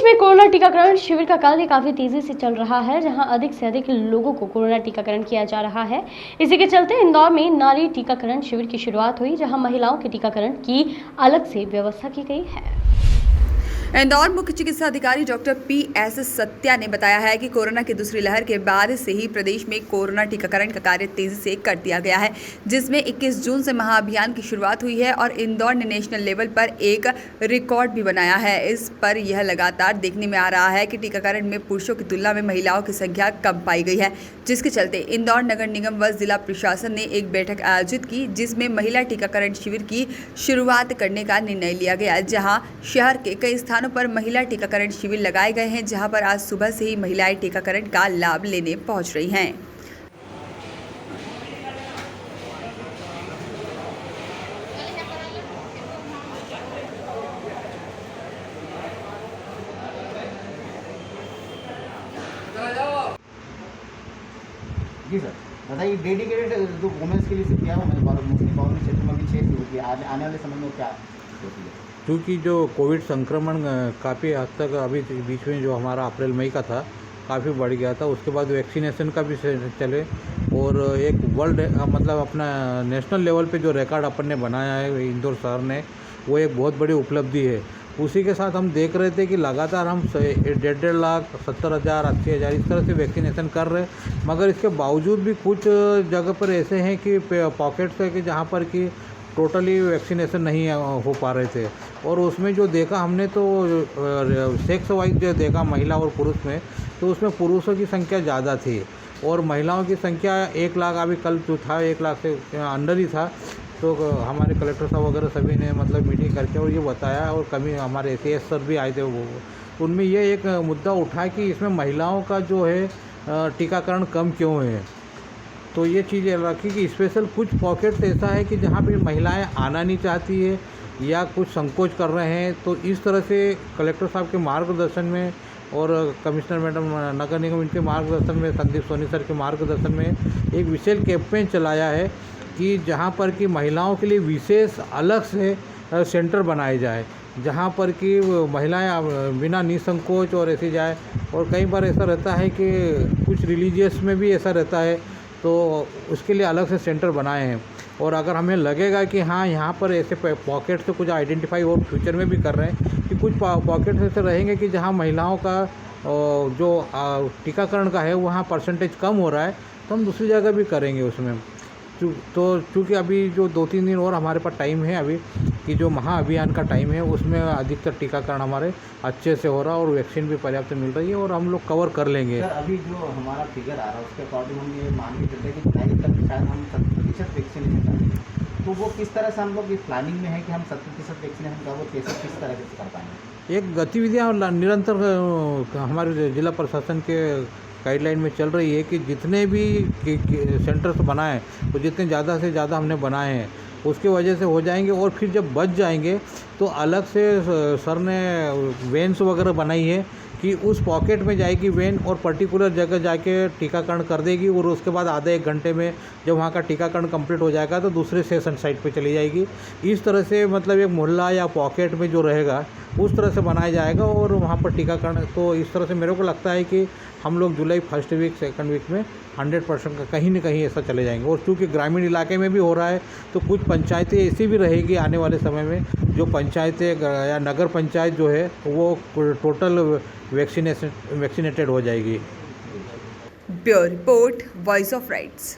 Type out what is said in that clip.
में कोरोना टीकाकरण शिविर का कार्य काफी तेजी से चल रहा है, जहां अधिक से अधिक लोगों को कोरोना टीकाकरण किया जा रहा है। इसी के चलते इंदौर में नारी टीकाकरण शिविर की शुरुआत हुई, जहां महिलाओं के टीकाकरण की अलग से व्यवस्था की गई है। इंदौर मुख्य चिकित्सा अधिकारी डॉक्टर PS सत्या ने बताया है कि कोरोना की दूसरी लहर के बाद से ही प्रदेश में कोरोना टीकाकरण का कार्य तेजी से कर दिया गया है, जिसमें 21 जून से महाअभियान की शुरुआत हुई है और इंदौर ने नेशनल लेवल पर एक रिकॉर्ड भी बनाया है। इस पर यह लगातार देखने में आ रहा है कि टीकाकरण में पुरुषों की तुलना में महिलाओं की संख्या कम पाई गई है, जिसके चलते इंदौर नगर निगम व जिला प्रशासन ने एक बैठक आयोजित की, जिसमें महिला टीकाकरण शिविर की शुरुआत करने का निर्णय लिया गया। जहाँ शहर के कई स्थानों पर महिला टीकाकरण शिविर लगाए गए हैं, जहां पर आज सुबह से ही महिलाएं टीकाकरण का लाभ लेने पहुंच रही हैं। जी सर, बताइए डेडिकेटेड जो वुमेन्स के लिए सिर्फ क्या है, मुस्लिम बाहुल्य क्षेत्र में भी 6 होती है, आने वाले समय में क्या होती है? क्योंकि जो कोविड संक्रमण काफ़ी हद तक अभी बीच में जो हमारा अप्रैल मई का था काफ़ी बढ़ गया था, उसके बाद वैक्सीनेशन का भी चले और एक वर्ल्ड मतलब अपना नेशनल लेवल पे जो रिकॉर्ड अपन ने बनाया है इंदौर शहर ने, वो एक बहुत बड़ी उपलब्धि है। उसी के साथ हम देख रहे थे कि लगातार हम 1.5 लाख 70,000 80,000 इस तरह से वैक्सीनेशन कर रहे हैं, मगर इसके बावजूद भी कुछ जगह पर ऐसे हैं कि पॉकेट्स है कि जहाँ पर कि टोटली वैक्सीनेशन नहीं हो पा रहे थे। और उसमें जो देखा हमने तो सेक्स वाइज जो देखा महिला और पुरुष में, तो उसमें पुरुषों की संख्या ज़्यादा थी और महिलाओं की संख्या 1 लाख अभी कल जो था 1 लाख से अंडर ही था। तो हमारे कलेक्टर साहब वगैरह सभी ने मतलब मीटिंग करके और ये बताया, और कभी हमारे ACS सर भी आए थे, वो उनमें ये एक मुद्दा उठा कि इसमें महिलाओं का जो है टीकाकरण कम क्यों है। तो ये चीज़ रखी कि स्पेशल कुछ पॉकेट्स ऐसा है कि जहाँ पे महिलाएं आना नहीं चाहती है या कुछ संकोच कर रहे हैं, तो इस तरह से कलेक्टर साहब के मार्गदर्शन में और कमिश्नर मैडम नगर निगम इनके मार्गदर्शन में, संदीप सोनी सर के मार्गदर्शन में एक विशेष कैंपेन चलाया है कि जहाँ पर कि महिलाओं के लिए विशेष अलग से सेंटर बनाए जाए, जहाँ पर कि महिलाएं बिना निसंकोच और ऐसे जाए। और कई बार ऐसा रहता है कि कुछ रिलीजियस में भी ऐसा रहता है, तो उसके लिए अलग से सेंटर बनाए हैं। और अगर हमें लगेगा कि हाँ यहाँ पर ऐसे पॉकेट से कुछ आइडेंटिफाई और फ्यूचर में भी कर रहे हैं कि कुछ पॉकेट ऐसे रहेंगे कि जहाँ महिलाओं का जो टीकाकरण का है वहाँ परसेंटेज कम हो रहा है, तो हम दूसरी जगह भी करेंगे उसमें। तो चूँकि अभी जो 2-3 दिन और हमारे पास टाइम है अभी कि जो महाअभियान का टाइम है, उसमें अधिकतर टीकाकरण हमारे अच्छे से हो रहा है और वैक्सीन भी पर्याप्त मिल रही है और हम लोग कवर कर लेंगे। सर, अभी जो हमारा फिगर आ रहा है उसके अकॉर्डिंग हम ये मान के चलते हैं कि जुलाई तक शायद हम 70% वैक्सीनेशन करेंगे, तो वो किस तरह से हम लोग इस प्लानिंग में है कि हम 70% वैक्सीनेशन का वो कैसे किस तरह से कर पाएंगे? एक गतिविधियाँ निरंतर हमारे जिला प्रशासन के गाइडलाइन में चल रही है कि जितने भी सेंटर्स बनाए वो जितने ज़्यादा से ज़्यादा हमने बनाए हैं उसकी वजह से हो जाएंगे। और फिर जब बच जाएंगे तो अलग से सर ने वेन्स वगैरह बनाई है कि उस पॉकेट में जाएगी वैन और पर्टिकुलर जगह जाके टीकाकरण कर देगी, और उसके बाद आधे 1 घंटे में जब वहाँ का टीकाकरण कंप्लीट हो जाएगा तो दूसरे सेशन साइट पे चली जाएगी। इस तरह से मतलब एक मोहल्ला या पॉकेट में जो रहेगा उस तरह से बनाया जाएगा और वहाँ पर टीकाकरण। तो इस तरह से मेरे को लगता है कि हम लोग जुलाई 1st वीक 2nd वीक में 100% का कहीं न कहीं ऐसा चले जाएंगे। और चूँकि ग्रामीण इलाके में भी हो रहा है, तो कुछ पंचायतें ऐसी भी रहेगी आने वाले समय में जो पंचायतें या नगर पंचायत जो है वो टोटल वैक्सीनेटेड हो जाएगी। Bureau report, voice of rights.